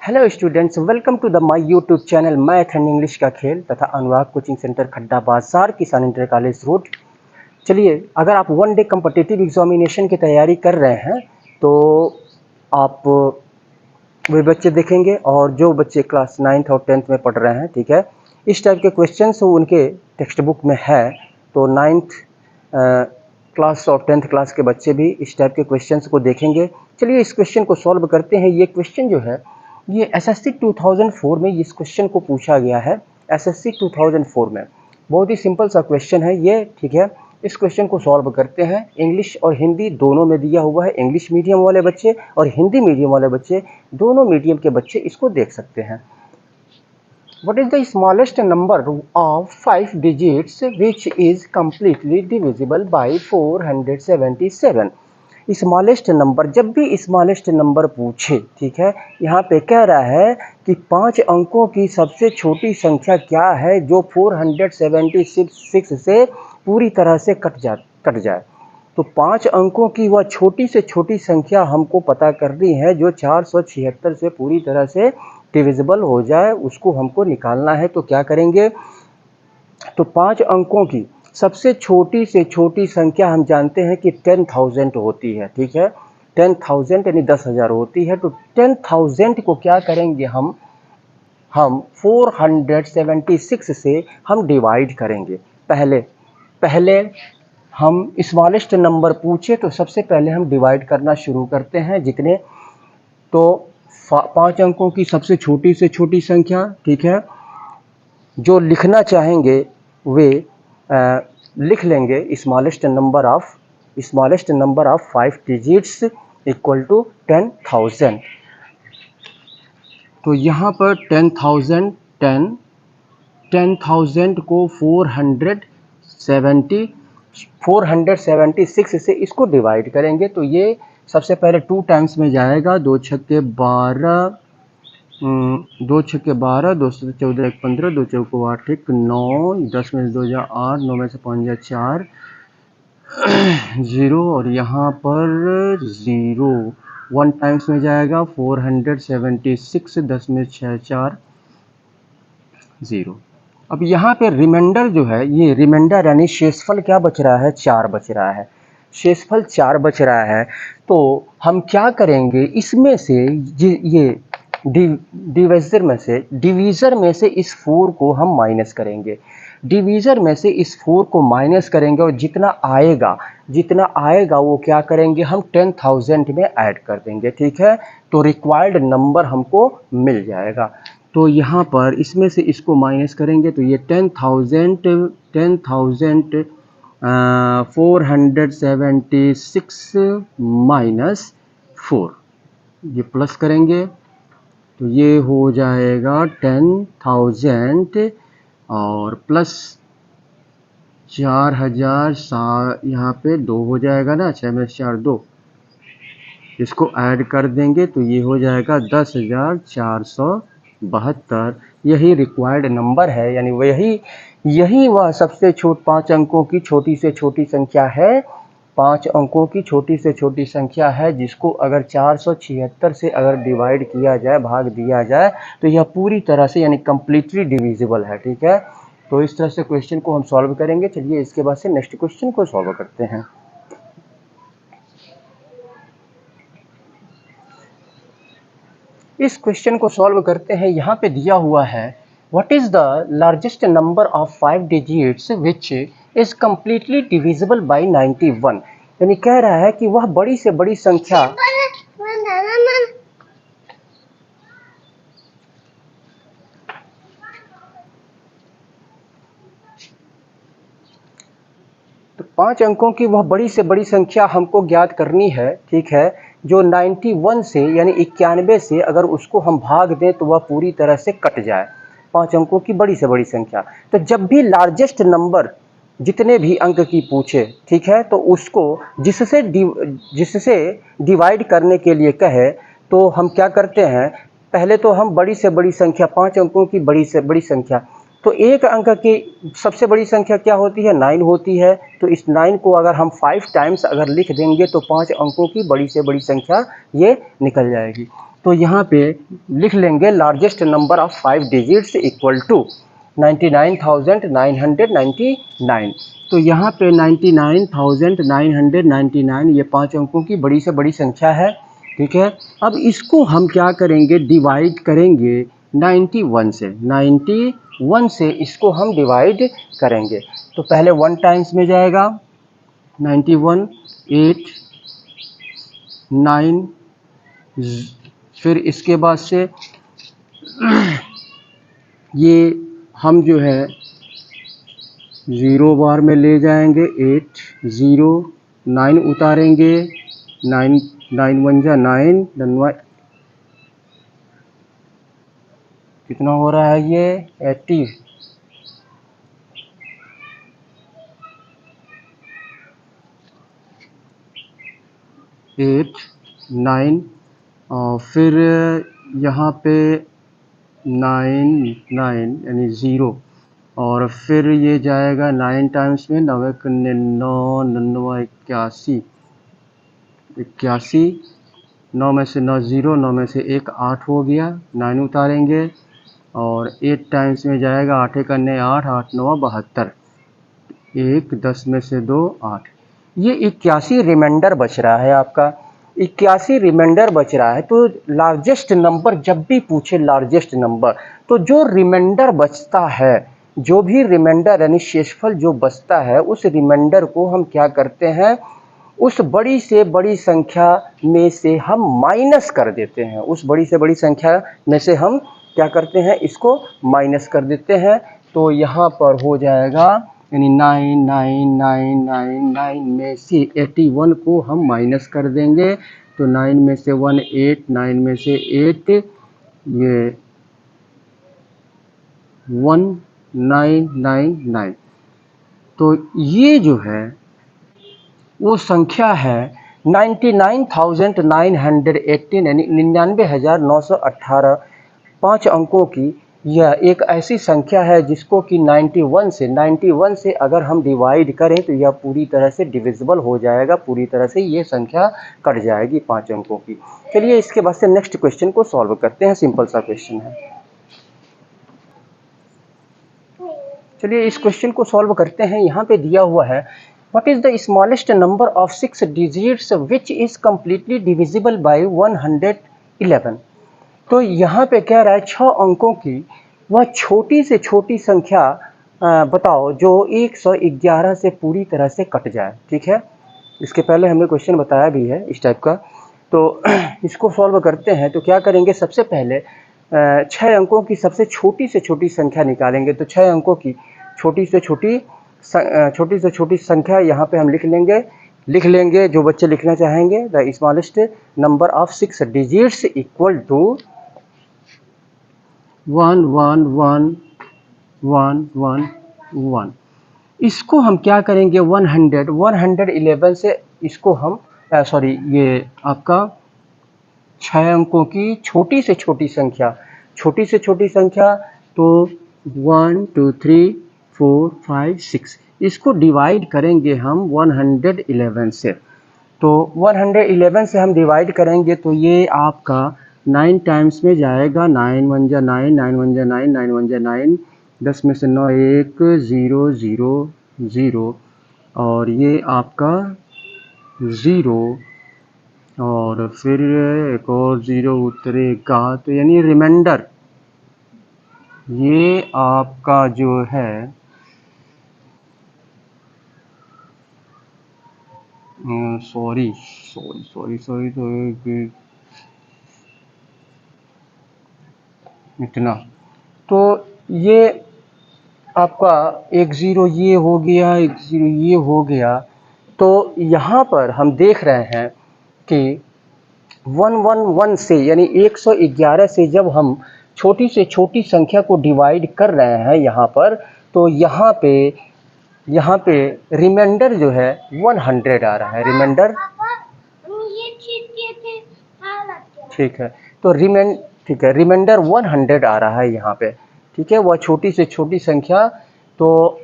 Hello students, welcome to the my YouTube channel math and English का खेल तथा अनुराग coaching centre खड्डा बाजार किसान इंटर कॉलेज रोड। चलिए, अगर आप वन डे कम्पिटिटिव एग्जामिनेशन की तैयारी कर रहे हैं तो आप वे बच्चे देखेंगे, और जो बच्चे क्लास 9th और 10th में पढ़ रहे हैं, ठीक है, इस टाइप के क्वेश्चंस उनके टेक्स्ट बुक में है। तो 9th क्लास और 10th क्लास के बच्चे भी इस टाइप के क्वेश्चंस को देखेंगे। चलिए इस क्वेश्चन को सॉल्व करते हैं। ये क्वेश्चन जो है ये एसएससी 2004 में इस क्वेश्चन को पूछा गया है। एसएससी 2004 में बहुत ही सिंपल सा क्वेश्चन है ये, ठीक है। इस क्वेश्चन को सॉल्व करते हैं। इंग्लिश और हिंदी दोनों में दिया हुआ है। इंग्लिश मीडियम वाले बच्चे और हिंदी मीडियम वाले बच्चे, दोनों मीडियम के बच्चे इसको देख सकते हैं। What is the smallest number of 5 digits which is completely divisible by 477? Smallest number, जब भी स्मॉलेस्ट नंबर पूछे, ठीक है, यहाँ पे कह रहा है कि 5 अंकों की सबसे छोटी संख्या क्या है जो 476 से पूरी तरह से कट जाए। तो 5 अंकों की वह छोटी से छोटी संख्या हमको पता करनी है जो 476 से पूरी तरह से डिविजिबल हो जाए, उसको हमको निकालना है। तो क्या करेंगे, तो 5 अंकों की सबसे छोटी से छोटी संख्या हम जानते हैं कि 10,000 होती है, ठीक है। 10,000 यानी 10,000 होती है। तो 10,000 को क्या करेंगे, हम 476 से हम डिवाइड करेंगे। पहले हम स्मॉलेस्ट नंबर पूछे तो सबसे पहले हम डिवाइड करना शुरू करते हैं। जितने तो 5 अंकों की सबसे छोटी से छोटी संख्या, ठीक है, जो लिखना चाहेंगे वे लिख लेंगे। Smallest number of 5 digits equal to 10,000। तो यहाँ पर 10,000 को 476 से इसको डिवाइड करेंगे। तो ये सबसे पहले 2 टाइम्स में जाएगा। 2 छक्के 12, 2 छक्के 12, 2 से 14 1 15, 2 चौको 8 1 9, 10 में से 2 जा 8, 9 में से 5 जा 4, 0, और यहाँ पर 0 1 टाइम्स में जाएगा। 476, 10 में 6 4 0। अब यहाँ पे रिमाइंडर जो है, ये रिमाइंडर यानी शेषफल क्या बच रहा है, 4 बच रहा है। शेषफल 4 बच रहा है। तो हम क्या करेंगे, इसमें से ये डिवीज़र में से इस 4 को हम माइनस करेंगे। डिवीज़र में से इस 4 को माइनस करेंगे और जितना आएगा वो क्या करेंगे, हम 10,000 में ऐड कर देंगे, ठीक है। तो रिक्वायर्ड नंबर हमको मिल जाएगा। तो यहाँ पर इसमें से इसको माइनस करेंगे तो ये 476 माइनस 4, ये प्लस करेंगे तो ये हो जाएगा 10,000 और प्लस 4,000, यहाँ पे 2 हो जाएगा ना, 6 में 4 2, इसको ऐड कर देंगे तो ये हो जाएगा 10,472। यही रिक्वायर्ड नंबर है, यानी यही वह सबसे 5 अंकों की छोटी से छोटी संख्या है। 5 अंकों की छोटी से छोटी संख्या है जिसको अगर 476 से अगर डिवाइड किया जाए, भाग दिया जाए, तो यह पूरी तरह से यानी कम्प्लीटली डिविजिबल है, ठीक है। तो इस तरह से क्वेश्चन को हम सॉल्व करेंगे। चलिए इसके बाद से नेक्स्ट क्वेश्चन को सॉल्व करते हैं। इस क्वेश्चन को सॉल्व करते हैं। यहाँ पे दिया हुआ है, what is the largest number of 5 digits which is completely divisible by 91। यानी कह रहा है कि वह बड़ी से बड़ी संख्या तो 5 अंकों की वह बड़ी से बड़ी संख्या हमको ज्ञात करनी है, ठीक है, जो 91 से यानी 91 से अगर उसको हम भाग दें तो वह पूरी तरह से कट जाए। 5 अंकों की बड़ी से बड़ी संख्या। तो जब भी लार्जेस्ट नंबर जितने भी अंक की पूछे, ठीक है, तो उसको जिससे डिवाइड करने के लिए कहे तो हम क्या करते हैं, पहले तो हम बड़ी से बड़ी संख्या, 5 अंकों की बड़ी से बड़ी संख्या, तो एक अंक की सबसे बड़ी संख्या क्या होती है, 9 होती है। तो इस 9 को अगर हम 5 टाइम्स अगर लिख देंगे तो 5 अंकों की बड़ी से बड़ी संख्या ये निकल जाएगी। तो यहाँ पे लिख लेंगे largest number of 5 digits equal to 99,999। तो यहाँ पे 99,999 ये 5 अंकों की बड़ी से बड़ी संख्या है, ठीक है। अब इसको हम क्या करेंगे, डिवाइड करेंगे 91 से। 91 से इसको हम डिवाइड करेंगे। तो पहले 1 टाइम्स में जाएगा 91, 8, 9, फिर इसके बाद से ये हम जो है 0 बार में ले जाएंगे, 8, 0, 9 उतारेंगे, 9, 9 1 जा 9, कितना हो रहा है ये 80, 8, 9 और फिर यहाँ पे 9, 9 यानी 0 और फिर ये जाएगा 9 टाइम्स में 9 9 99 81, 81, 9 में से 9 0, 9 में से 1 8 हो गया, 9 उतारेंगे और 8 टाइम्स में जाएगा 8 एक 8, 8 9 72, 1 10 में से 2 8। ये 81 रिमाइंडर बच रहा है आपका, 81 रिमाइंडर बच रहा है। तो लार्जेस्ट नंबर जब भी पूछे लार्जेस्ट नंबर, तो जो रिमाइंडर बचता है, जो भी रिमाइंडर यानी शेषफल जो बचता है, उस रिमाइंडर को हम क्या करते हैं, उस बड़ी से बड़ी संख्या में से हम माइनस कर देते हैं। उस बड़ी से बड़ी संख्या में से हम क्या करते हैं, इसको माइनस कर देते हैं। तो यहाँ पर हो जाएगा यानी 9999 में से 81 को हम माइनस कर देंगे। तो 9 में से 1 8, 9 में से 8 ये 1999। तो ये जो है वो संख्या है 99,918 यानी 99,918 5 अंकों की। यह एक ऐसी संख्या है जिसको कि 91 से अगर हम डिवाइड करें तो यह पूरी तरह से डिविजिबल हो जाएगा, पूरी तरह से ये संख्या कट जाएगी 5 अंकों की। चलिए इसके बाद से नेक्स्ट क्वेश्चन को सॉल्व करते हैं, सिंपल सा क्वेश्चन है। चलिए इस क्वेश्चन को सॉल्व करते हैं। यहाँ पे दिया हुआ है what is the smallest number of 6 digits which is completely divisible by 111। तो यहाँ पे कह रहा है 6 अंकों की वह छोटी से छोटी संख्या बताओ जो 111 से पूरी तरह से कट जाए, ठीक है। इसके पहले हमने क्वेश्चन बताया भी है इस टाइप का। तो इसको सॉल्व करते हैं। तो क्या करेंगे, सबसे पहले 6 अंकों की सबसे छोटी से छोटी संख्या निकालेंगे। तो 6 अंकों की छोटी से छोटी संख्या यहाँ पे हम लिख लेंगे जो बच्चे लिखना चाहेंगे। The smallest number of 6 digits equal to 1 1 1 1 1 1। इसको हम क्या करेंगे, 111 से इसको हम ये आपका 6 अंकों की छोटी से छोटी संख्या तो 1 2 3 4 5 6 इसको डिवाइड करेंगे हम 111 से। तो 111 से हम डिवाइड करेंगे तो ये आपका 9 टाइम्स में जाएगा। 9 1 जा 9, 9 1 जा 9, 9 1 जा 9, 10 में से 9 1 0 0 0 और ये आपका 0 और फिर एक और 0 उतरेगा। तो यानी रिमाइंडर ये आपका जो है सॉरी इतना। तो ये आपका 1 0 ये हो गया, 1 0 ये हो गया। तो यहाँ पर हम देख रहे हैं कि 111 से यानी 111 से जब हम छोटी से छोटी संख्या को डिवाइड कर रहे हैं यहाँ पर, तो यहाँ पे रिमाइंडर जो है 100 आ रहा है। रिमाइंडर ठीक है। तो रिमाइंडर 100 आ रहा है यहाँ पे, ठीक है। वह छोटी से छोटी संख्या तो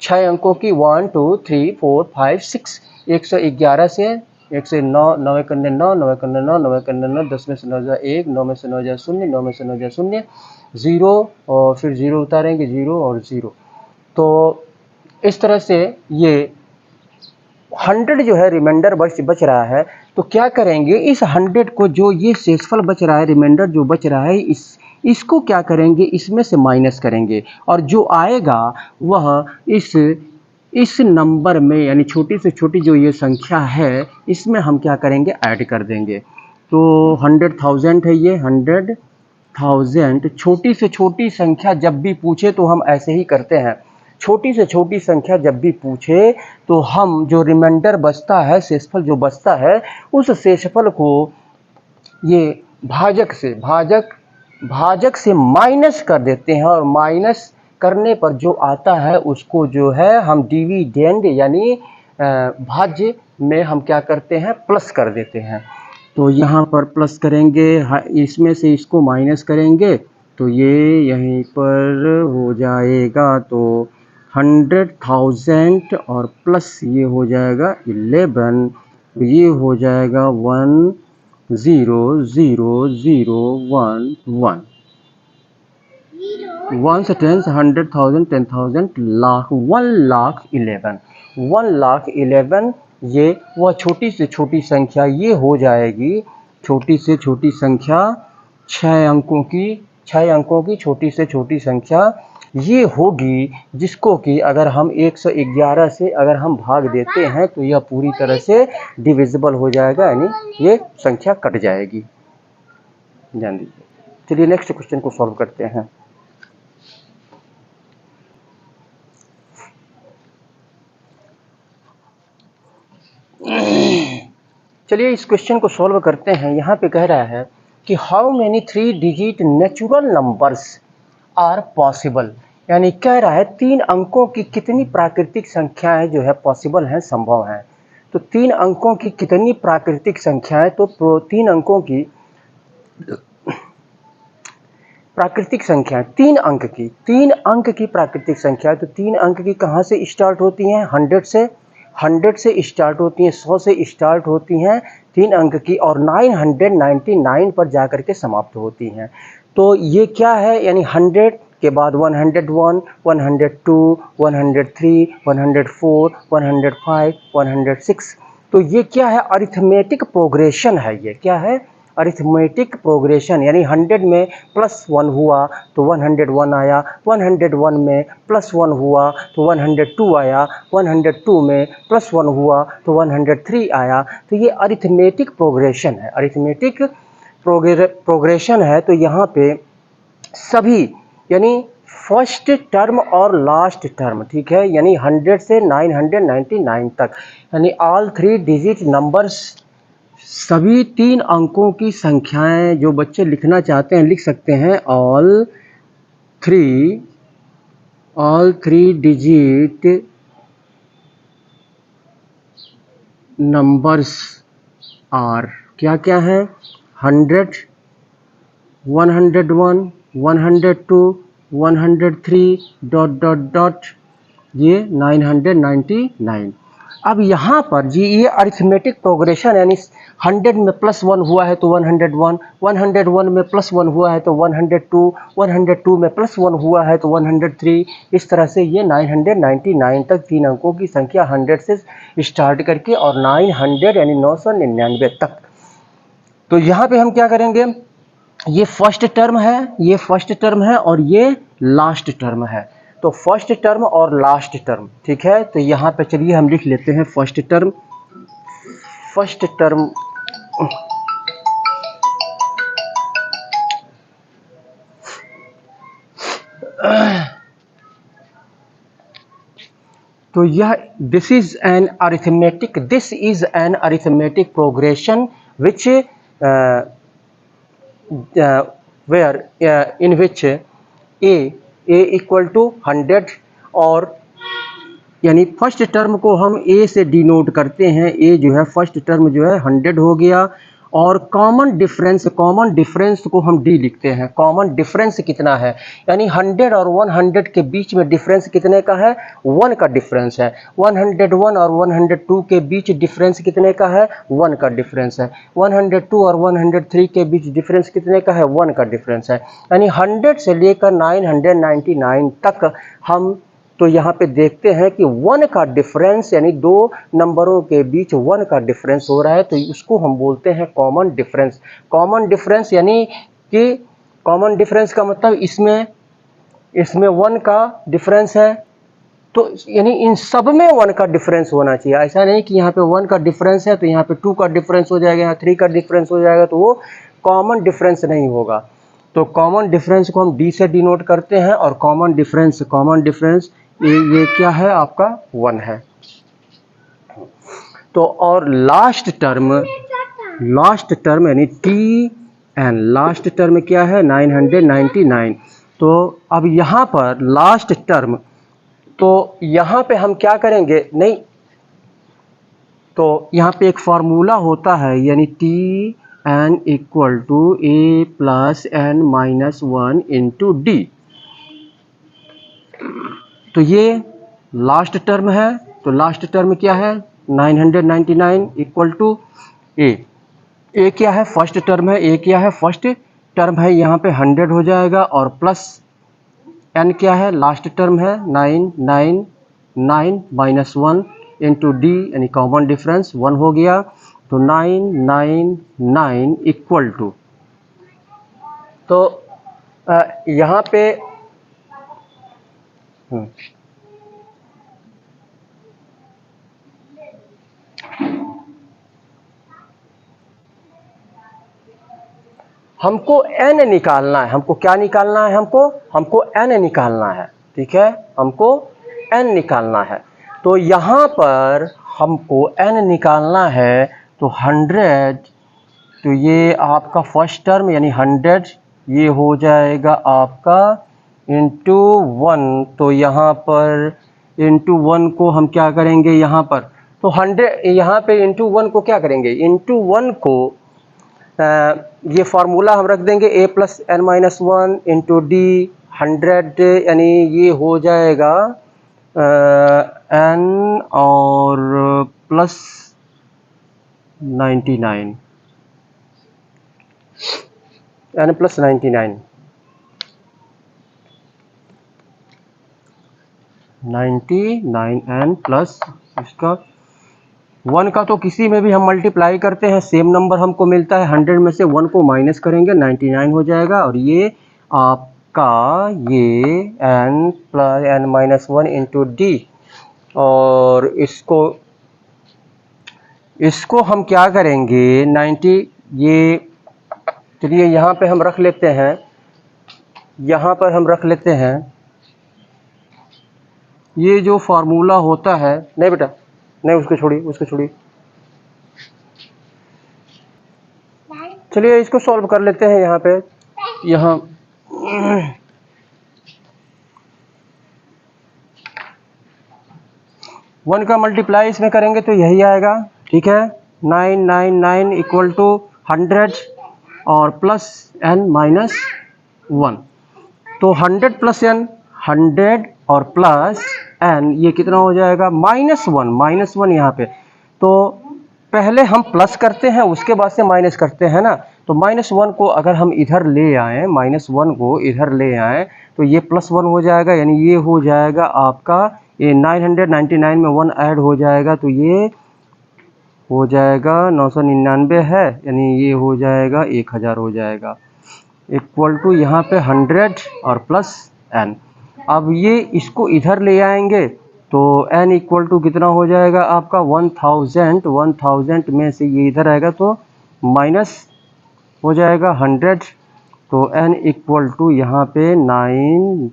6 अंकों की 1 2 3 4 5 6 111 से 1 से 9, 9 एक करने 9, 9 एक करने 9, 9 एक करने 9, 10 में से 9 जाए 1, 9 में से 9 जाए 0, 9 में से 9 जाए 0, 0 और फिर 0 उतारेंगे 0 और 0। तो इस तरह से ये 100 जो है रिमाइंडर बच रहा है। तो क्या करेंगे, इस 100 को, जो ये शेषफल बच रहा है, रिमाइंडर जो बच रहा है, इसको क्या करेंगे, इसमें से माइनस करेंगे और जो आएगा वह इस नंबर में, यानी छोटी से छोटी जो ये संख्या है, इसमें हम क्या करेंगे, ऐड कर देंगे। तो 100,000 है ये, 100,000। छोटी से छोटी संख्या जब भी पूछे तो हम ऐसे ही करते हैं, छोटी से छोटी संख्या जब भी पूछे तो हम जो रिमाइंडर बचता है, शेषफल जो बचता है, उस शेषफल को ये भाजक से माइनस कर देते हैं और माइनस करने पर जो आता है उसको जो है हम डिविडेंड यानी भाज्य में हम क्या करते हैं, प्लस कर देते हैं। तो यहाँ पर प्लस करेंगे, इसमें से इसको माइनस करेंगे तो ये यहीं पर हो जाएगा। तो 100,000 और प्लस ये हो जाएगा 11, तो ये हो जाएगा 100,011। 1 से 10, 100,000, 10,000, लाख, 1,11,000, 1,11,000। ये वह छोटी से छोटी संख्या ये हो जाएगी, छोटी से छोटी संख्या 6 अंकों की छोटी से छोटी संख्या ये होगी, जिसको कि अगर हम 111 से अगर हम भाग देते हैं तो यह पूरी तरह से डिविजिबल हो जाएगा, यानी ये संख्या कट जाएगी, ध्यान दीजिए। चलिए नेक्स्ट क्वेश्चन को सॉल्व करते हैं। चलिए इस क्वेश्चन को सॉल्व करते हैं। यहाँ पे कह रहा है कि how many 3 digit natural numbers are possible, यानी कह रहा है 3 अंकों की कितनी प्राकृतिक संख्याएं जो है पॉसिबल हैं, संभव हैं। तो 3 अंकों की कितनी प्राकृतिक संख्याएं, तो 3 अंकों की प्राकृतिक संख्या 3 अंक की प्राकृतिक संख्या। तो 3 अंक की कहाँ से स्टार्ट होती हैं, 100 से स्टार्ट होती हैं, 100 से स्टार्ट होती हैं 3 अंक की, और 999 पर जाकर के समाप्त होती हैं। तो ये क्या है, यानी 100 के बाद 101, 102, 103, 104, 105, 106। तो ये क्या है, अरिथमेटिक प्रोग्रेशन है। ये क्या है, अरिथमेटिक प्रोग्रेशन, यानी 100 में +1 हुआ तो 101 आया, 101 में +1 हुआ तो 102 आया, 102 में +1 हुआ तो 103 आया। तो ये अरिथमेटिक प्रोग्रेशन है, अरिथमेटिक प्रोग्रेशन है। तो यहाँ पे सभी, यानी फर्स्ट टर्म और लास्ट टर्म, ठीक है, यानी 100 से 999 तक, यानी ऑल 3 डिजिट नंबर्स, सभी 3 अंकों की संख्याएं जो बच्चे लिखना चाहते हैं लिख सकते हैं। ऑल 3 डिजिट नंबर्स आर क्या क्या है, 100, 101, 102, 103 ... ये 999। अब यहाँ पर जी ये अरिथमेटिक प्रोग्रेशन, यानी 100 में +1 हुआ है तो 101, 101 में +1 हुआ है तो 102, 102 में +1 हुआ है तो 103, इस तरह से ये 999 तक 3 अंकों की संख्या 100 से स्टार्ट करके और 900 यानी 999 तक। तो यहाँ पे हम क्या करेंगे, ये फर्स्ट टर्म है और ये लास्ट टर्म है। तो फर्स्ट टर्म और लास्ट टर्म, ठीक है। तो यहाँ पे चलिए हम लिख लेते हैं फर्स्ट टर्म। तो यह this is an arithmetic progression which in which a equal to 100, और यानी फर्स्ट टर्म को हम a से डिनोट करते हैं। a जो है फर्स्ट टर्म जो है 100 हो गया, और कॉमन डिफरेंस को हम डी लिखते हैं। कॉमन डिफरेंस कितना है, यानी 100 और 100 के बीच में डिफरेंस कितने का है, 1 का डिफरेंस है। 101 और 102 के बीच डिफरेंस कितने का है, 1 का डिफरेंस है। 102 और 103 के बीच डिफरेंस कितने का है, 1 का डिफरेंस है। यानी 100 से लेकर 999 तक हम तो यहाँ पे देखते हैं कि 1 का डिफरेंस, यानी दो नंबरों के बीच 1 का डिफरेंस हो रहा है, तो उसको हम बोलते हैं कॉमन डिफरेंस। कॉमन डिफरेंस यानी कि कॉमन डिफरेंस का मतलब इसमें 1 का डिफरेंस है, तो यानी इन सब में 1 का डिफरेंस होना चाहिए। ऐसा नहीं कि यहाँ पे 1 का डिफरेंस है तो यहाँ पे 2 का डिफरेंस हो जाएगा, यहाँ 3 का डिफरेंस हो जाएगा, तो वो कॉमन डिफरेंस नहीं होगा। तो कॉमन डिफरेंस को हम डी से डिनोट करते हैं, और कॉमन डिफरेंस ये क्या है आपका, 1 है। तो और लास्ट टर्म यानी टी एन, लास्ट टर्म क्या है, 999। तो अब यहाँ पर लास्ट टर्म, तो यहाँ पे हम क्या करेंगे, नहीं तो यहाँ पे एक फार्मूला होता है, यानी T N equal to A plus N minus 1 into D. तो ये लास्ट टर्म है, तो लास्ट टर्म क्या है, 999 इक्वल टू ए क्या है, फर्स्ट टर्म है, ए क्या है, फर्स्ट टर्म है, यहाँ पे 100 हो जाएगा, और प्लस एन क्या है, लास्ट टर्म है, 999 माइनस 1 इंटू डी, यानी कॉमन डिफरेंस 1 हो गया। तो 999 इक्वल टू, तो यहाँ पे हमको n निकालना है, हमको क्या निकालना है, हमको n निकालना है, ठीक है, हमको n निकालना है। तो यहाँ पर हमको n निकालना है, तो 100, तो ये आपका फर्स्ट टर्म यानी 100, ये हो जाएगा आपका इंटू 1, तो यहाँ पर इंटू 1 को हम क्या करेंगे, यहाँ पर तो 100, यहाँ पे इंटू 1 को क्या करेंगे, इंटू 1 को ये फार्मूला हम रख देंगे, a plus N minus 1 into D 100, यानी ये हो जाएगा n और plus 99, n plus 99 n plus इसका 1 का तो किसी में भी हम मल्टीप्लाई करते हैं सेम नंबर हमको मिलता है। 100 में से 1 को माइनस करेंगे 99 हो जाएगा, और ये आपका ये n plus n minus 1 into D, और इसको हम क्या करेंगे 90, ये चलिए यहाँ पे हम रख लेते हैं, यहाँ पर हम रख लेते हैं ये जो फार्मूला होता है, नहीं बेटा नहीं, उसको छोड़िए, चलिए इसको सॉल्व कर लेते हैं। यहाँ पे 1 का मल्टीप्लाई इसमें करेंगे तो यही आएगा, ठीक है, 999 इक्वल टू 100 और प्लस n माइनस 1, तो 100 प्लस n 100 और प्लस n ये कितना हो जाएगा, माइनस 1 यहाँ पे। तो पहले हम प्लस करते हैं, उसके बाद से माइनस करते हैं ना, तो -1 को अगर हम इधर ले आए, -1 को इधर ले आए तो ये +1 हो जाएगा, यानी ये हो जाएगा आपका, ये 999 में 1 ऐड हो जाएगा, तो ये हो जाएगा 999 है, यानी ये हो जाएगा 1000 हो जाएगा, इक्वल टू यहाँ पे 100 और प्लस n। अब ये इसको इधर ले आएंगे तो n इक्वल टू कितना हो जाएगा आपका 1000 में से ये इधर आएगा तो माइनस हो जाएगा 100, तो n इक्वल टू यहाँ पे 900,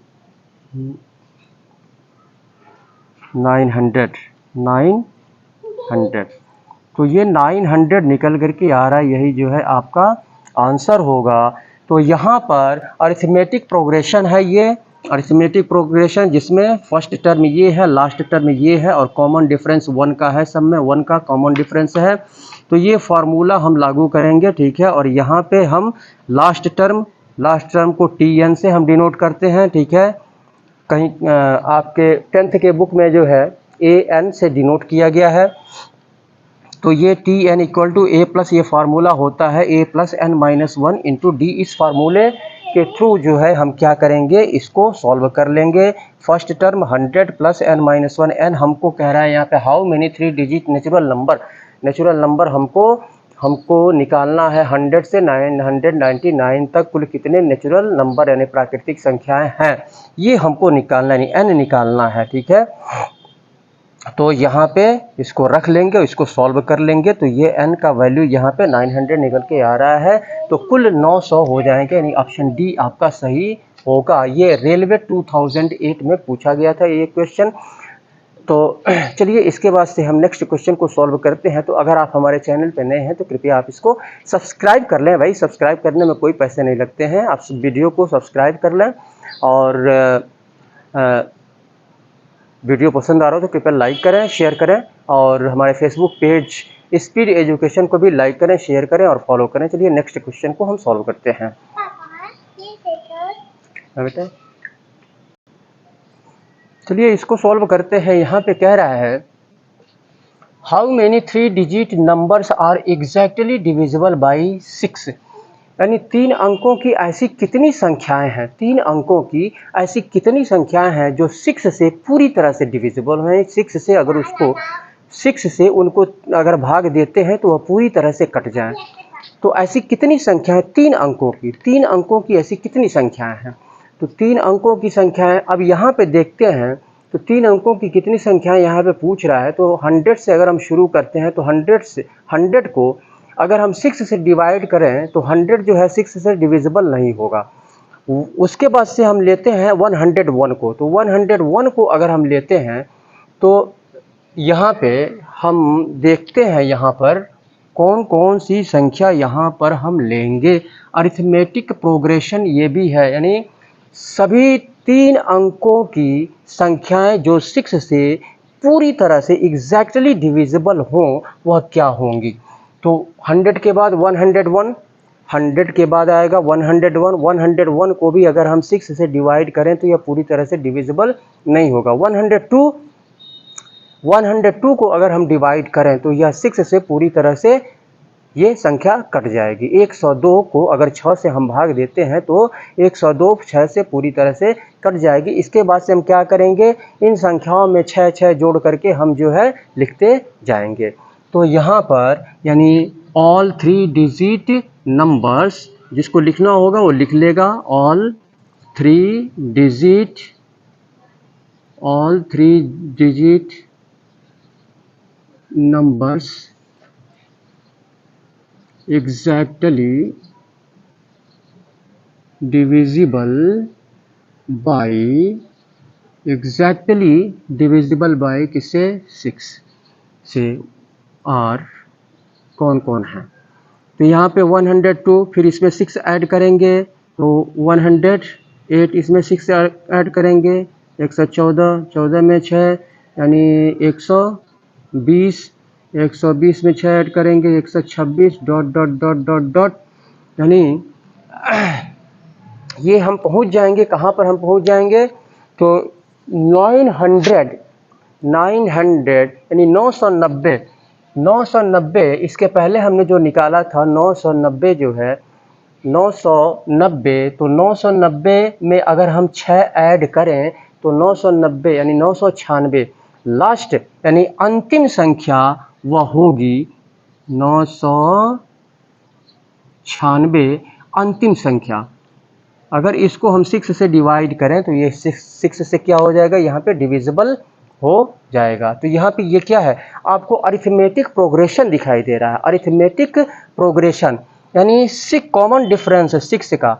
तो ये 900 निकल करके आ रहा है, यही जो है आपका आंसर होगा। तो यहाँ पर अरिथमेटिक प्रोग्रेशन है ये अरिथमेटिक प्रोग्रेशन जिसमें फर्स्ट टर्म ये है, लास्ट टर्म ये है और कॉमन डिफरेंस 1 का है, सब में 1 का कॉमन डिफरेंस है। तो ये फार्मूला हम लागू करेंगे, ठीक है। और यहाँ पे हम लास्ट टर्म को TN से हम डिनोट करते हैं, ठीक है। कहीं आपके 10th के बुक में जो है AN से डिनोट किया गया है। तो ये TN equal to A plus ये फार्मूला होता है A plus N minus 1 into D। इस फार्मूले के थ्रू जो है हम क्या करेंगे, इसको सॉल्व कर लेंगे। First term 100 plus N minus 1, N हमको कह रहा है यहाँ पे how many 3 digit natural number हमको निकालना है। 100 से 999 तक कुल कितने नेचुरल नंबर यानी प्राकृतिक संख्याएं हैं, ये हमको निकालना है, N निकालना है, ठीक है। तो यहाँ पे इसको रख लेंगे, इसको सॉल्व कर लेंगे। तो ये N का वैल्यू यहाँ पे 900 निकल के आ रहा है। तो कुल 900 हो जाएंगे, यानी ऑप्शन डी आपका सही होगा। ये रेलवे 2008 में पूछा गया था ये क्वेश्चन। तो चलिए इसके बाद से हम नेक्स्ट क्वेश्चन को सॉल्व करते हैं। तो अगर आप हमारे चैनल पे नए हैं तो कृपया आप इसको सब्सक्राइब कर लें। भाई सब्सक्राइब करने में कोई पैसे नहीं लगते हैं, आप वीडियो को सब्सक्राइब कर लें। और वीडियो पसंद आ रहा हो तो कृपया लाइक करें, शेयर करें। और हमारे फेसबुक पेज स्पीड एजुकेशन को भी लाइक करें, शेयर करें और फॉलो करें। चलिए नेक्स्ट क्वेश्चन को हम सॉल्व करते हैं। बेटा चलिए इसको सॉल्व करते हैं। यहाँ पे कह रहा है how many 3 digit numbers are exactly divisible by 6। यानी 3 अंकों की ऐसी कितनी संख्याएं हैं, 3 अंकों की ऐसी कितनी संख्याएं हैं जो 6 से पूरी तरह से डिविजिबल हैं। 6 से अगर उनको अगर भाग देते हैं तो वह पूरी तरह से कट जाएं। तो ऐसी कितनी संख्याएं 3 अंकों की ऐसी कितनी संख्याएं हैं। तो 3 अंकों की संख्याएं अब यहाँ पे देखते हैं। तो 3 अंकों की कितनी संख्याएं यहाँ पे पूछ रहा है। तो 100 से अगर हम शुरू करते हैं तो 100 को अगर हम 6 से डिवाइड करें तो 100 जो है 6 से डिविजिबल नहीं होगा। उसके बाद से हम लेते हैं 101 को। तो 101 को अगर हम लेते हैं तो यहाँ पे हम देखते हैं यहाँ पर कौन कौन सी संख्या यहाँ पर हम लेंगे। अरिथमेटिक प्रोग्रेशन ये भी है, यानी सभी 3 अंकों की संख्याएं जो 6 से पूरी तरह से एग्जैक्टली डिविजिबल हों वह क्या होंगी। तो 100 के बाद 101, 100 के बाद आएगा 101। 101 को भी अगर हम 6 से डिवाइड करें तो यह पूरी तरह से डिविजिबल नहीं होगा। 102 को अगर हम डिवाइड करें तो यह 6 से पूरी तरह से ये संख्या कट जाएगी। 102 को अगर 6 से हम भाग देते हैं तो 102 6 से पूरी तरह से कट जाएगी। इसके बाद से हम क्या करेंगे, इन संख्याओं में 6 जोड़ करके हम जो है लिखते जाएंगे। तो यहाँ पर यानी ऑल 3 डिजिट नंबर्स, जिसको लिखना होगा वो लिख लेगा। All 3 digit numbers exactly divisible by किससे 6 से आर कौन कौन है। तो यहाँ पे 102, फिर इसमें 6 ऐड करेंगे तो 108, इसमें 6 ऐड करेंगे 114, 14 में 6 यानी 120, 120 में 6 ऐड करेंगे 126 ... यानी ये हम पहुंच जाएंगे कहाँ पर, हम पहुंच जाएंगे तो 900 यानी 990। इसके पहले हमने जो निकाला था 990 जो है 990। तो 990 में अगर हम 6 ऐड करें तो 990 यानी 996। लास्ट यानी अंतिम संख्या वह होगी 996 अंतिम संख्या। अगर इसको हम 6 से डिवाइड करें तो ये 6 से क्या हो जाएगा, यहाँ पे डिविजिबल हो जाएगा। तो यहाँ पे ये क्या है, आपको अरिथमेटिक प्रोग्रेशन दिखाई दे रहा है। अरिथमेटिक प्रोग्रेशन यानी कॉमन डिफरेंस 6 का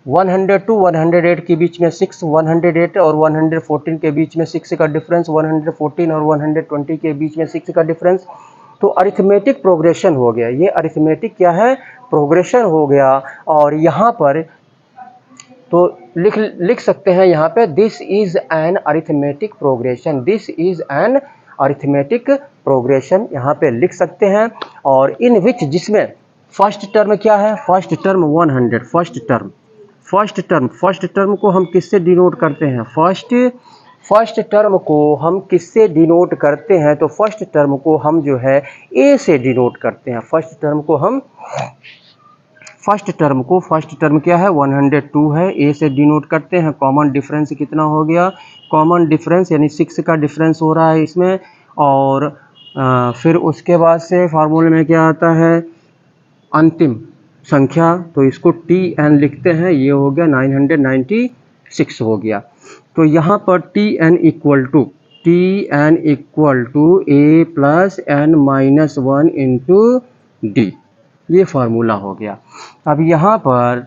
102 108 के बीच में 6, 108 और 114 के बीच में 6 का डिफरेंस, 114 और 120 के बीच में 6 का डिफरेंस। तो अरिथमेटिक प्रोग्रेशन हो गया। ये अरिथमेटिक क्या है, प्रोग्रेशन हो गया। और यहाँ पर तो लिख सकते हैं यहाँ पे this is an arithmetic progression, this is an arithmetic progression यहाँ पे लिख सकते हैं। और इन विच, जिसमें फर्स्ट टर्म क्या है, फर्स्ट टर्म 100, फर्स्ट टर्म को हम किससे डिनोट करते हैं, फर्स्ट टर्म को हम किससे डिनोट करते हैं, तो फर्स्ट टर्म को हम जो है ए से डिनोट करते हैं। फर्स्ट टर्म क्या है, 102 है, ए से डिनोट करते हैं। कॉमन डिफरेंस कितना हो गया, कॉमन डिफरेंस यानी 6 का डिफरेंस हो रहा है इसमें। और फिर उसके बाद से फार्मूले में क्या आता है, अंतिम संख्या, तो इसको टी एन लिखते हैं, ये हो गया 996 हो गया। तो यहाँ पर T N equal to A plus N minus 1 into D, ये फार्मूला हो गया। अब यहाँ पर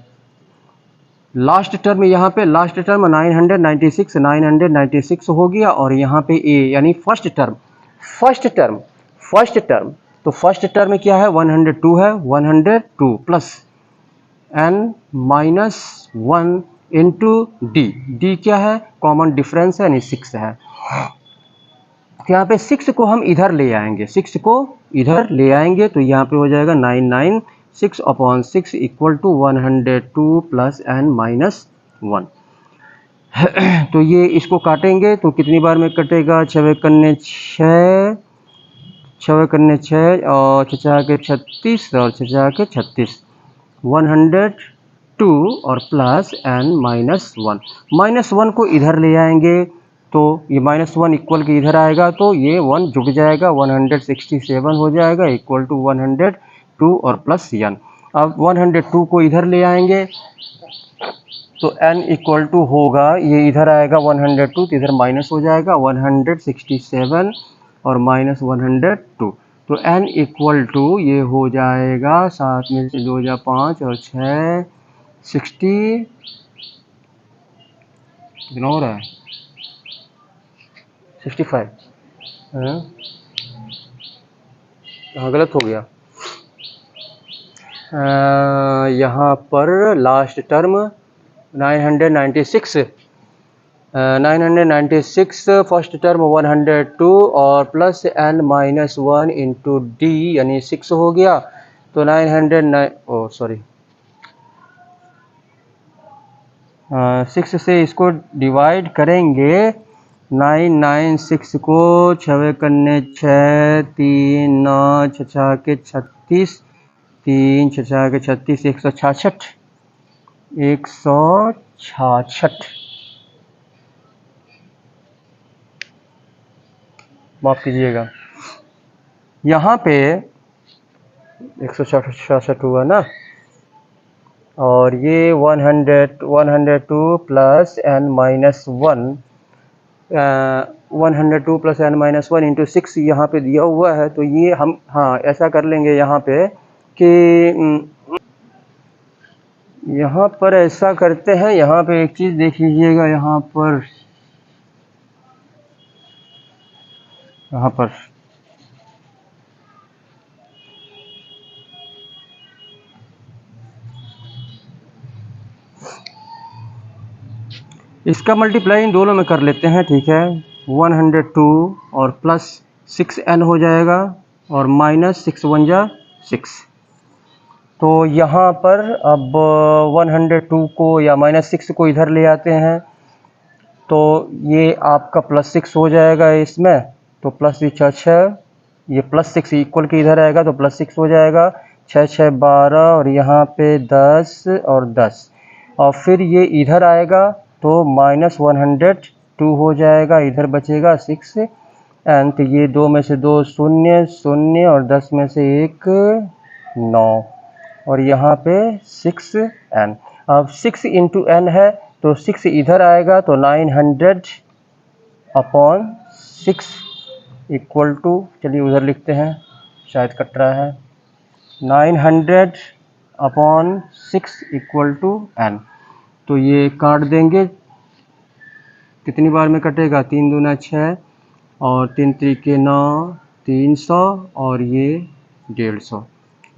लास्ट टर्म 996 हो गया, और यहाँ पे ए यानी फर्स्ट टर्म, तो फर्स्ट टर्म क्या है, 102 है, 102 plus N minus 1 into D क्या है, कॉमन डिफरेंस है यानी 6 है। यहाँ पे 6 को हम इधर ले आएंगे, तो यहाँ पे हो जाएगा 996 upon 6 equal to 102 plus N minus 1। तो ये इसको काटेंगे तो कितनी बार में कटेगा, 6 और 36 और 36 102 और प्लस एन माइनस 1 को इधर ले आएंगे, तो ये -1 इक्वल के इधर आएगा, तो ये 1 जुड़ जाएगा, 167 हो जाएगा इक्वल टू 102 और प्लस n। अब 102 को इधर ले आएंगे तो n इक्वल टू होगा, ये इधर आएगा 102, तो इधर माइनस हो जाएगा 167 और माइनस 102, तो n इक्वल टू ये हो जाएगा, 7 में से 2 जा 5 और 6 60 कितना हो रहा है 65। हाँ गलत हो गया। यहाँ पर लास्ट टर्म 996 फर्स्ट टर्म 102 और plus n minus 1 into D यानी 6 हो गया, तो 6 से इसको डिवाइड करेंगे, 996 को 6 करने 6 3 9 6 के 36 3 6 के 36 166 माफ़ कीजिएगा, यहाँ पे 166 हुआ ना, और ये 102 plus N minus 1 102 plus N minus 1 into 6 यहाँ पे दिया हुआ है, तो ये हम हाँ ऐसा कर लेंगे यहाँ पे कि यहाँ पर ऐसा करते हैं, यहाँ पे एक चीज़ देख लीजिएगा, यहाँ पर इसका मल्टीप्लाई इन दोनों में कर लेते हैं, ठीक है, 102 और प्लस 6n हो जाएगा और माइनस 6 1 जा 6, तो यहाँ पर अब 102 को या माइनस 6 को इधर ले आते हैं, तो ये आपका प्लस 6 हो जाएगा इसमें, तो प्लस 6 ये प्लस 6 इक्वल के इधर आएगा, तो प्लस 6 हो जाएगा, 6 6 12 और यहाँ पे 10 और 10, और फिर ये इधर आएगा तो माइनस 102 हो जाएगा, इधर बचेगा 6 एन, तो ये 2 में से 2 0 0 और 10 में से 1 9 और यहाँ पे 6n। अब 6 इंटू n है तो 6 इधर आएगा, तो 900 अपॉन 6 इक्वल टू, चलिए उधर लिखते हैं शायद कट रहा है, 900 अपॉन 6 इक्वल टू n, तो ये काट देंगे, कितनी बार में कटेगा, 3 दूना 6 और 3 त्रिके 9 300 और ये 150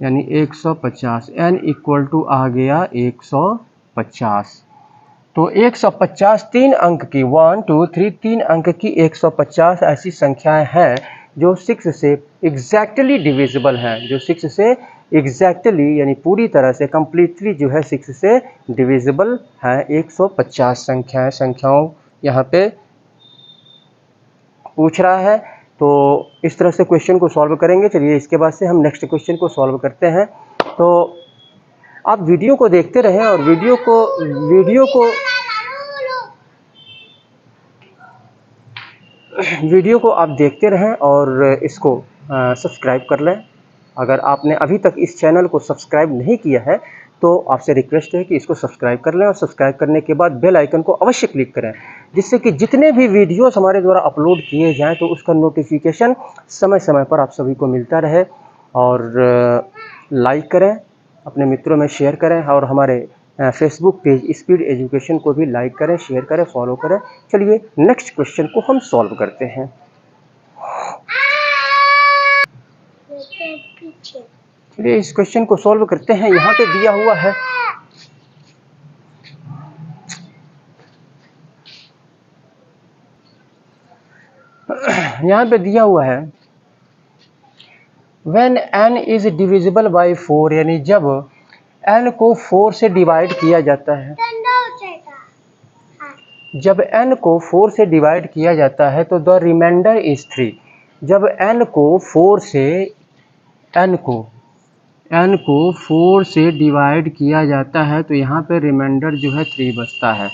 यानी 150, n इक्वल टू आ गया 150। तो 150 3 अंक की 1 2 3 3 अंक की 150 ऐसी संख्याएं हैं जो 6 से एग्जैक्टली डिविजिबल हैं, जो 6 से एग्जैक्टली यानी पूरी तरह से कंप्लीटली जो है 6 से डिविजिबल है। 150 संख्याओं यहाँ पे पूछ रहा है। तो इस तरह से क्वेश्चन को सॉल्व करेंगे। चलिए इसके बाद से हम नेक्स्ट क्वेश्चन को सॉल्व करते हैं। तो आप वीडियो को देखते रहें और वीडियो को आप देखते रहें और इसको सब्सक्राइब कर लें। अगर आपने अभी तक इस चैनल को सब्सक्राइब नहीं किया है तो आपसे रिक्वेस्ट है कि इसको सब्सक्राइब कर लें और सब्सक्राइब करने के बाद बेल आइकन को अवश्य क्लिक करें, जिससे कि जितने भी वीडियोस हमारे द्वारा अपलोड किए जाएं तो उसका नोटिफिकेशन समय समय पर आप सभी को मिलता रहे। और लाइक करें, अपने मित्रों में शेयर करें और हमारे फेसबुक पेज स्पीड एजुकेशन को भी लाइक करें, शेयर करें, फॉलो करें। चलिए नेक्स्ट क्वेश्चन को हम सॉल्व करते हैं। चलिए इस क्वेश्चन को सॉल्व करते हैं। यहाँ पे दिया हुआ है when n is divisible by 4, यानी जब n को 4 से डिवाइड किया जाता है, जब n को 4 से डिवाइड किया जाता है तो द रिमाइंडर इज 3। जब n को 4 से डिवाइड किया जाता है तो यहाँ पे रिमाइंडर जो है 3 बचता है।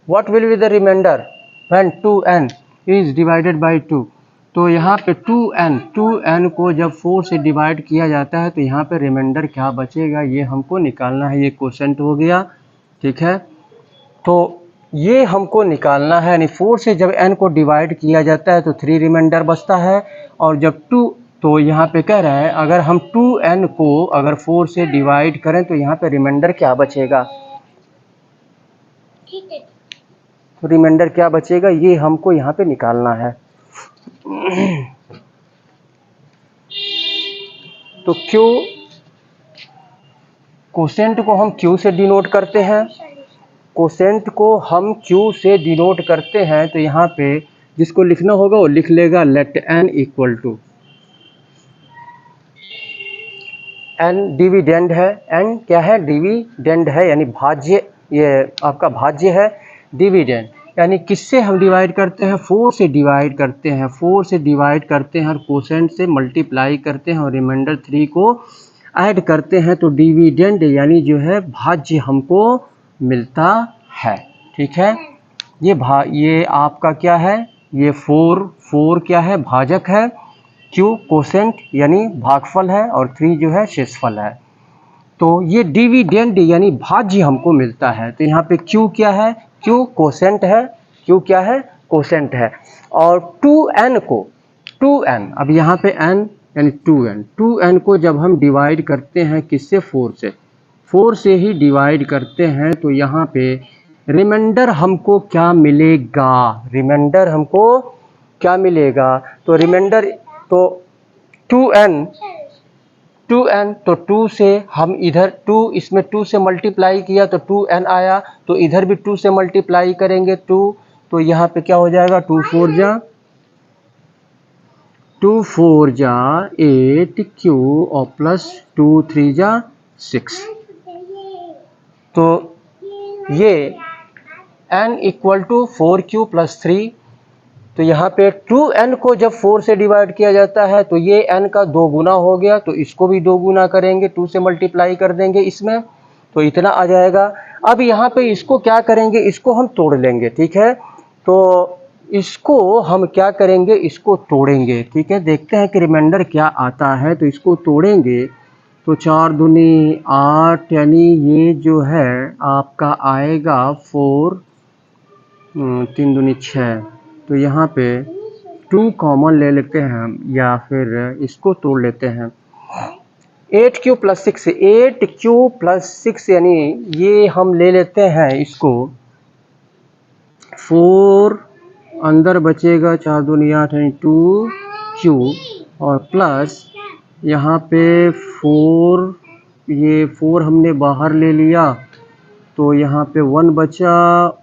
What will be the remainder when 2n is divided by 2? तो यहाँ पे 2n को जब 4 से डिवाइड किया जाता है तो यहाँ पे रिमाइंडर क्या बचेगा, ये हमको निकालना है। ये क्वोशंट हो गया, ठीक है। तो ये हमको निकालना है, यानी 4 से जब n को डिवाइड किया जाता है तो 3 रिमाइंडर बचता है। और जब 2, तो यहाँ पे कह रहा है अगर हम 2n को अगर 4 से डिवाइड करें तो यहाँ पे रिमाइंडर क्या बचेगा, तो रिमाइंडर क्या बचेगा ये हमको यहाँ पे निकालना है। तो क्यू, कोसेंट को हम क्यू से डिनोट करते हैं, कोसेंट को हम क्यू से डिनोट करते हैं। तो यहाँ पे जिसको लिखना होगा वो लिख लेगा let n equal to n dividend है। n क्या है, डिविडेंड है, यानी भाज्य, ये आपका भाज्य है। डिविडेंड यानी किससे हम डिवाइड करते हैं, 4 से डिवाइड करते हैं, 4 से डिवाइड करते हैं और कोसेंट से मल्टीप्लाई करते हैं और रिमाइंडर 3 को ऐड करते हैं तो डिविडेंड यानी जो है भाज्य हमको मिलता है, ठीक है। ये आपका क्या है, ये 4 क्या है, भाजक है, क्यू कोसेंट यानी भागफल है और 3 जो है शेषफल है। तो ये डिविडेंड यानी भाज्य हमको मिलता है। तो यहाँ पे क्यू क्या है, क्यू कोसेंट है, क्यू क्या है, कोसेंट है। और 2n को 2n, अब यहाँ पे n यानी 2n को जब हम डिवाइड करते हैं किससे, 4 से ही डिवाइड करते हैं तो यहाँ पे रिमाइंडर हमको क्या मिलेगा, रिमाइंडर हमको क्या मिलेगा, तो रिमाइंडर तो 2n तो 2 से हम इधर 2 इसमें 2 से मल्टीप्लाई किया तो 2n आया, तो इधर भी 2 से मल्टीप्लाई करेंगे 2, तो यहाँ पे क्या हो जाएगा 2 4 जा 8 क्यू और प्लस 2 3 जा 6। तो ये n equal to 4q plus 3। तो यहाँ पे 2n को जब 4 से डिवाइड किया जाता है तो ये n का 2 गुना हो गया, तो इसको भी 2 गुना करेंगे, 2 से मल्टीप्लाई कर देंगे इसमें, तो इतना आ जाएगा। अब यहाँ पे इसको क्या करेंगे, इसको हम तोड़ लेंगे, ठीक है। तो इसको हम क्या करेंगे, इसको तोड़ेंगे, ठीक है। देखते हैं कि रिमाइंडर क्या आता है। तो इसको तोड़ेंगे तो 4 दूनी 8 यानी ये जो है आपका आएगा 4, 3 दूनी 6। तो यहाँ पे 2 कॉमन ले लेते हैं या फिर इसको तोड़ लेते हैं। 8q प्लस 6, 8q प्लस 6 यानी ये हम ले लेते हैं इसको, 4 अंदर बचेगा, 4 दूनी 8 यानी 2q और प्लस यहाँ पे 4, ये 4 हमने बाहर ले लिया तो यहाँ पे 1 बचा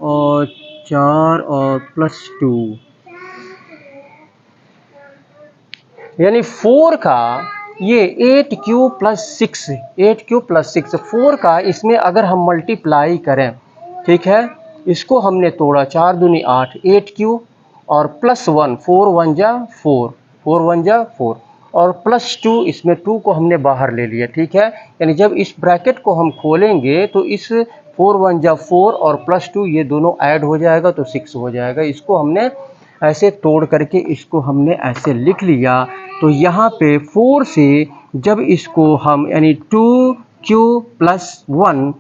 और 4 और +2, यानी 4 का ये 8 क्यू प्लस 6, 8 क्यू प्लस 6, 4 का इसमें अगर हम मल्टीप्लाई करें, ठीक है, इसको हमने तोड़ा, 4 दूनी 8, 8 क्यू और +1, 4 1 जा 4, 4 1 जा 4 और +2, इसमें 2 को हमने बाहर ले लिया, ठीक है। यानी जब इस ब्रैकेट को हम खोलेंगे तो इस 4 1 जा 4 और +2 ये दोनों ऐड हो जाएगा तो 6 हो जाएगा। इसको हमने ऐसे तोड़ करके इसको हमने ऐसे लिख लिया। तो यहाँ पे 4 से जब इसको हम यानी 2q + 1,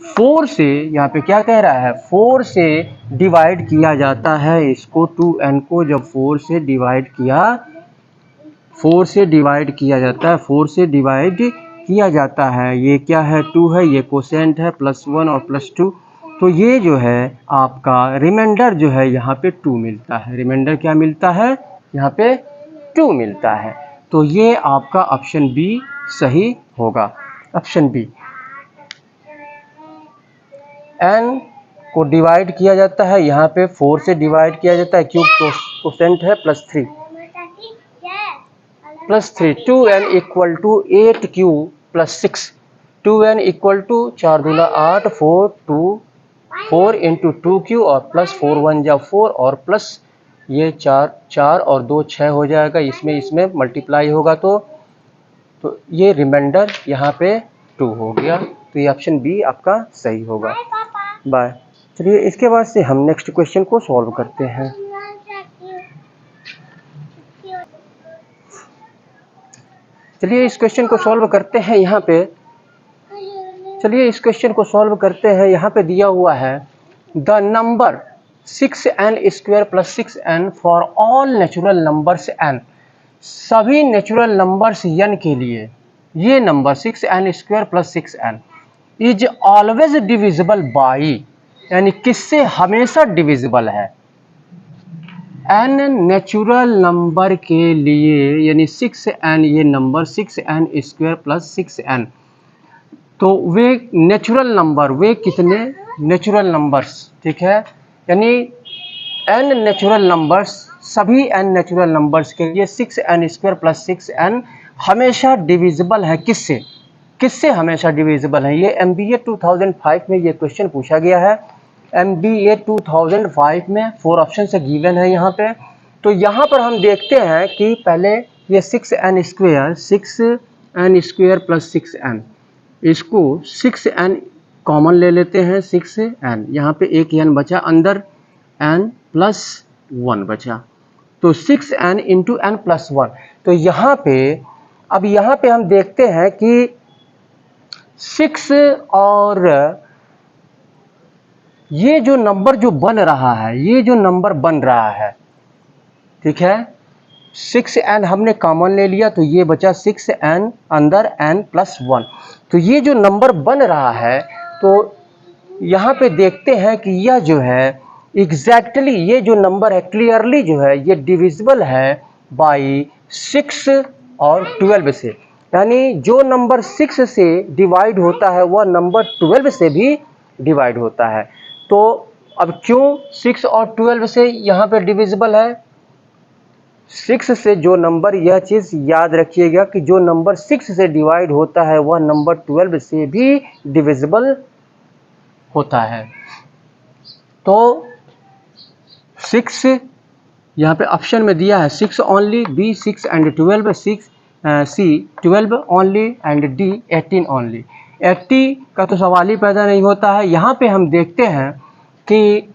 4 से यहाँ पे क्या कह रहा है, 4 से डिवाइड किया जाता है इसको, 2n को जब 4 से डिवाइड किया, 4 से डिवाइड किया जाता है, 4 से डिवाइड किया जाता है, ये क्या है 2 है, ये कोसेंट है, +1 और +2, तो ये जो है आपका रिमाइंडर जो है यहाँ पे 2 मिलता है। रिमाइंडर क्या मिलता है, यहाँ पे 2 मिलता है। तो ये आपका ऑप्शन बी सही होगा, ऑप्शन बी। n को डिवाइड किया जाता है, यहाँ पे 4 से डिवाइड किया जाता है, क्यूब कोसेंट है, +3, 2n = 8q + 6, 2n = 4 दूना 8, 4 × 2q और +4 1 जा 4 और प्लस ये 4 और 2 6 हो जाएगा, इसमें मल्टीप्लाई होगा तो ये रिमाइंडर यहाँ पे 2 हो गया। तो ये ऑप्शन बी आपका सही होगा। बाय। चलिए इसके बाद से हम नेक्स्ट क्वेश्चन को सॉल्व करते हैं। चलिए इस क्वेश्चन को सॉल्व करते हैं। यहाँ पे चलिए इस क्वेश्चन को सॉल्व करते हैं। यहाँ पे दिया हुआ है the number 6n² + 6n for all natural numbers n, सभी नेचुरल नंबर्स n के लिए ये number 6n² + 6n is always divisible by, यानी किससे हमेशा डिविजिबल है, n नेचुरल नंबर के लिए, यानी 6n, ये नंबर 6n² + 6n, तो वे नेचुरल नंबर, वे कितने नेचुरल नंबर्स, ठीक है, यानी n नेचुरल नंबर्स, सभी n नेचुरल नंबर्स के लिए 6n² + 6n हमेशा डिविजिबल है, किससे किससे हमेशा डिविजिबल है। ये MBA 2005 में ये क्वेश्चन पूछा गया है। MBA 2005 में 4 ऑप्शन से गिवन है यहाँ पे। तो यहाँ पर हम देखते हैं कि पहले ये 6n² + 6n, इसको 6n कॉमन ले लेते हैं, 6n, यहाँ पे एक n बचा, अंदर n + 1 बचा, तो 6n × n + 1। तो यहाँ पे अब यहाँ पे हम देखते हैं कि 6 और ये जो नंबर जो बन रहा है, ये जो नंबर बन रहा है, ठीक है, 6n हमने कॉमन ले लिया तो ये बचा 6n, अंदर n + 1। तो ये जो नंबर बन रहा है, तो यहाँ पे देखते हैं कि यह जो है एग्जैक्टली ये जो नंबर है क्लियरली जो है ये डिविजिबल है बाई 6 और 12 से, यानी जो नंबर 6 से डिवाइड होता है वह नंबर 12 से भी डिवाइड होता है। तो अब क्यों 6 और 12 से यहाँ पे डिविजिबल है, 6 से जो नंबर, यह चीज़ याद रखिएगा कि जो नंबर 6 से डिवाइड होता है वह नंबर 12 से भी डिविजिबल होता है। तो 6 यहाँ पे ऑप्शन में दिया है 6 only, B 6 and 12, C 12 only and D 18 only. 80 का तो सवाल ही पैदा नहीं होता है। यहाँ पे हम देखते हैं कि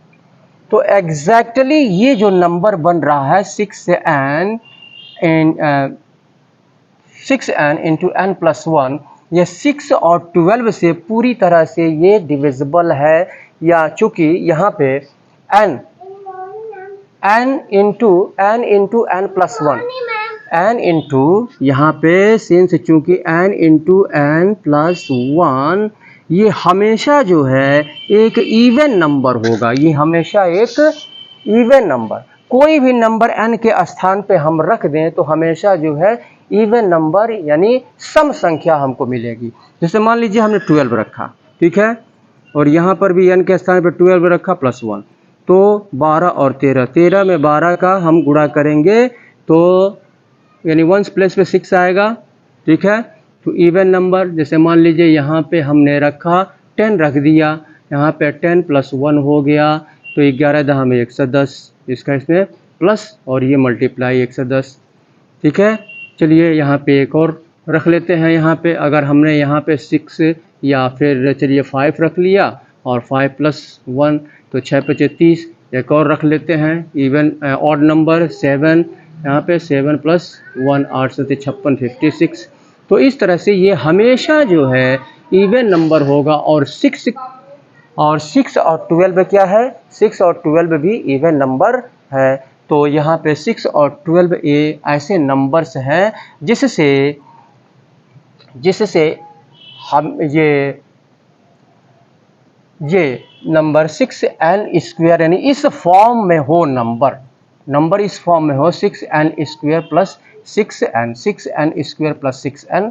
तो एग्जैक्टली ये जो नंबर बन रहा है 6n × n + 1, ये 6 और 12 से पूरी तरह से ये डिविजिबल है, या चूँकि यहाँ पे n × n + 1, n इंटू यहाँ पे सिंस चूँकि n × n + 1 ये हमेशा जो है एक इवन नंबर होगा, ये हमेशा एक इवन नंबर, कोई भी नंबर n के स्थान पे हम रख दें तो हमेशा जो है इवन नंबर यानी सम संख्या हमको मिलेगी। जैसे मान लीजिए हमने 12 रखा, ठीक है, और यहाँ पर भी n के स्थान पर 12 रखा +1, तो 12 और 13, 13 में 12 का हम गुणा करेंगे तो यानी 1s प्लेस पे 6 आएगा, ठीक है। तो इवन नंबर, जैसे मान लीजिए यहाँ पे हमने रखा 10 रख दिया, यहाँ पे 10 + 1 हो गया, तो 11 दहा में 110, इसका इसमें प्लस और ये मल्टीप्लाई 110, ठीक है। चलिए यहाँ पे एक और रख लेते हैं। यहाँ पे अगर हमने यहाँ पे 6 या फिर चलिए 5 रख लिया और 5 + 1 तो 6 × 5 = 30, एक और रख लेते हैं इवन ऑड नंबर 7, यहाँ पे 7 + 1 8 × 7 = 56, 56। तो इस तरह से ये हमेशा जो है इवन नंबर होगा। और 6 और 12 क्या है, 6 और 12 भी इवन नंबर है। तो यहाँ पे 6 और 12 ये ऐसे नंबर्स हैं जिससे हम ये नंबर 6n² यानी इस फॉर्म में हो, नंबर इस फॉर्म में हो 6n² + 6n, 6n² + 6n,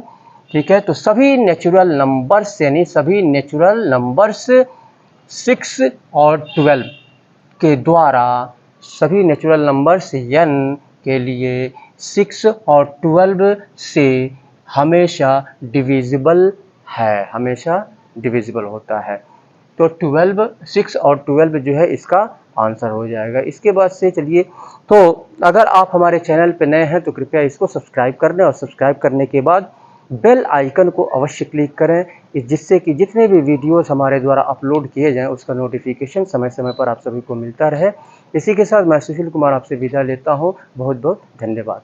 ठीक है। तो सभी नेचुरल नंबर्स यानी सभी नेचुरल नंबर्स 6 और 12 के द्वारा, सभी नेचुरल नंबर्स n के लिए 6 और 12 से हमेशा डिविजिबल है, हमेशा डिविजिबल होता है। तो 12, 6 और 12 जो है इसका आंसर हो जाएगा। इसके बाद से चलिए, तो अगर आप हमारे चैनल पर नए हैं तो कृपया इसको सब्सक्राइब कर लें और सब्सक्राइब करने के बाद बेल आइकन को अवश्य क्लिक करें, जिससे कि जितने भी वीडियोस हमारे द्वारा अपलोड किए जाएं उसका नोटिफिकेशन समय समय पर आप सभी को मिलता रहे। इसी के साथ मैं सुशील कुमार आपसे विदा लेता हूं। बहुत बहुत धन्यवाद।